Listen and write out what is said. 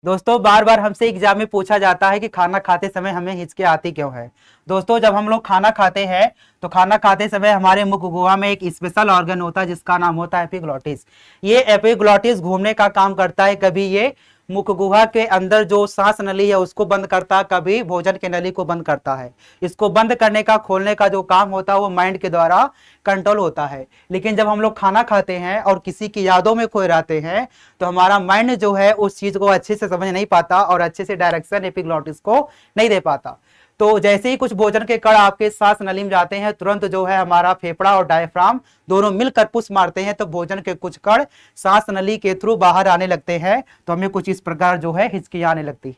दोस्तों बार बार हमसे एग्जाम में पूछा जाता है कि खाना खाते समय हमें हिचकी आती क्यों है। दोस्तों जब हम लोग खाना खाते हैं तो खाना खाते समय हमारे मुख गुहा में एक स्पेशल ऑर्गन होता है जिसका नाम होता है एपिग्लॉटिस। ये एपिग्लॉटिस घूमने का काम करता है। कभी ये मुख गुहा के अंदर जो सांस नली है उसको बंद करता है, कभी भोजन के नली को बंद करता है। इसको बंद करने का खोलने का जो काम होता है वो माइंड के द्वारा कंट्रोल होता है। लेकिन जब हम लोग खाना खाते हैं और किसी की यादों में खोए रहते हैं तो हमारा माइंड जो है उस चीज को अच्छे से समझ नहीं पाता और अच्छे से डायरेक्शन एपिग्लॉटिस को नहीं दे पाता। तो जैसे ही कुछ भोजन के कण आपके सांस नली में जाते हैं तुरंत जो है हमारा फेफड़ा और डायफ्राम दोनों मिलकर पुश मारते हैं तो भोजन के कुछ कण सांस नली के थ्रू बाहर आने लगते हैं। तो हमें कुछ इस प्रकार जो है हिचकी आने लगती है।